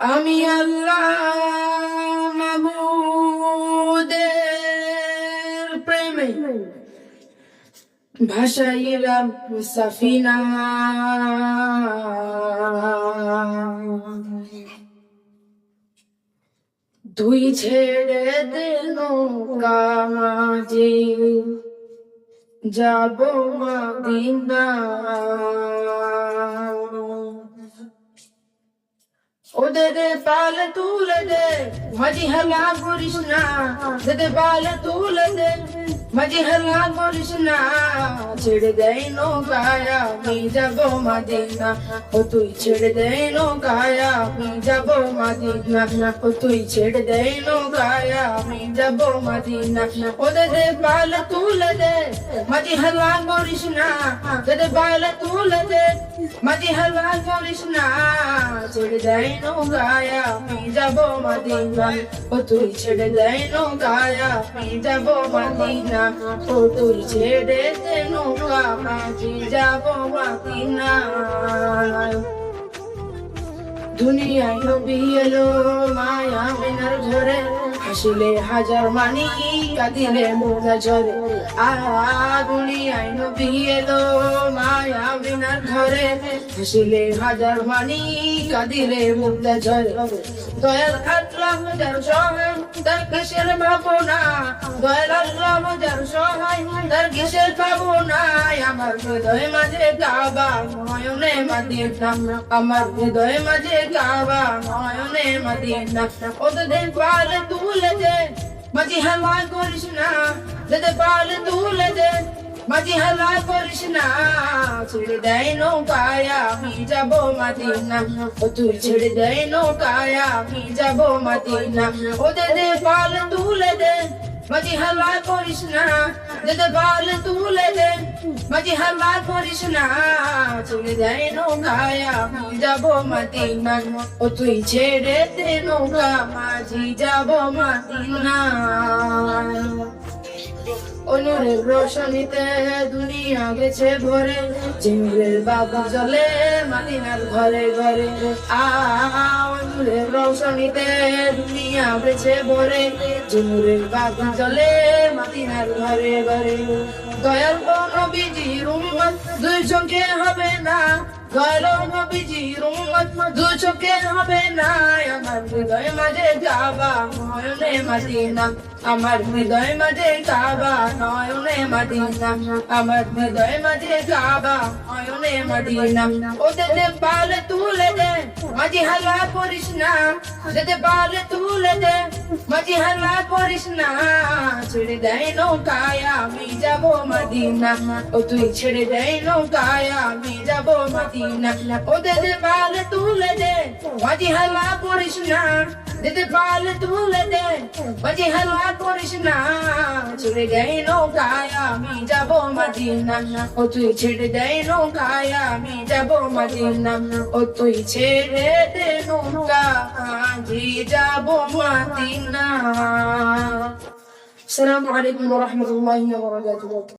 আমি আল্লাহ মাবুদের প্রেমে ভাসাইলাম সাফিনা, দুই ছেড়ে দে নৌকা মাঝি যাব মদিনা। ওদের পাল তুলে দে মাঝি হেলা করিস না, ওদের পাল তুলে দে মাঝি হেলা করিস না। ছেড়ে দেয় নৌকায় আমি যাব মদিনা, ও তুই ছেড়ে দেয় নৌকায় আমি যাব মদিনা, ও তুই ছেড়ে দেয় নৌকায় আমি যাব মদিনা। ওদের পাল তুলে দে মাঝি হেলা করিস না, ওদের পাল তুলে দে মাঝি হেলা করিস না। ছেড়ে দেয় নৌকায় আমি যাব মদিনা, ও তুই ছেড়ে দেয় নৌকায় আমি যাব মদিনা, ও তুই ছেড়ে দে নৌকা মাঝি যাব মদিনা। দুনিয়ায় নবী এলো মায়া মিনার ঘরে, হাসিলে হাজার মানি কাঁদিলে মোজা ঝরে। দুনিয়ায় নবী এলো মায়া মিনার ঘরে, হাসিলে হাজার মানি কাঁদিলে মোজা ঝরে। দয়াল আল্লাহ যার সহায় তার কিসের ভাবনা, দয়াল আল্লাহ যার সহায় তার কিসের ভাবনা। আমার হৃদয় মাঝে কাবা নয়নে মদিনা, আমার হৃদয় মাঝে কাবা নয়নে মদিনা। ওদের পাল তুলে দে মাঝি হেলা করিস না, ওদের পাল তুলে দে মাঝি হেলা করিস না। ছেড়ে দেয় নৌকায় আমি যাব মদিনা, ও তুই ছেড়ে দেয় নৌকায় আমি যাব মদিনা। ওদের পাল তুলে দে মাঝি হেলা করিস না, ওদের পাল তুলে দে মাঝি হেলা করিস না। ছেড়ে দেয় নৌকায় আমি যাব মদিনা, ও তুই ছেড়ে দে নৌকা মাঝি যাব মদিনা। অনুরের রোশনীতে দুনিয়া গেছে ভরে, চিংড়ির বাবু জলে মদিনার ঘরে ঘরে। অনুরের রোশনীতে দুনিয়া গেছে ভরে, চিংড়ির বাবু জলে মদিনার ঘরে ঘরে। দয়াল নবীজির উম্মত দুই চোখে হবে না, দয়াল নবীজির উম্মত দুই চোখে হবে না। আমার হৃদয় মাঝে কাবা নয়নে মদিনা, আমার হৃদয় মাঝে কাবা নয়নে মদিনা, আমার হৃদয় মাঝে কাবা নয়নে মদিনা। ওদের পাল তুলে দে মাঝি হেলা করিস না, ওদের পাল তুলে দে মাঝি হেলা করিস না। ছেড়ে দেয় নৌকায় আমি যাব মদিনা, ও তুই ছেড়ে দেয় নৌকায় আমি যাব মদিনা। ওদের পাল তুলে দে মাঝি হেলা করিস না, ওদের পাল তুলে দে মাঝি হেলা করিস না। ছেড়ে দেয় নৌকায় আমি যাব মদিনা, ও তুই ছেড়ে দেয় নৌকায় আমি যাব মদিনা, ও তুই ছেড়ে দে নৌকা মাঝি যাব মদিনা। আসসালামু আলাইকুম ওয়া রাহমাতুল্লাহি ওয়া বারাকাতুহু।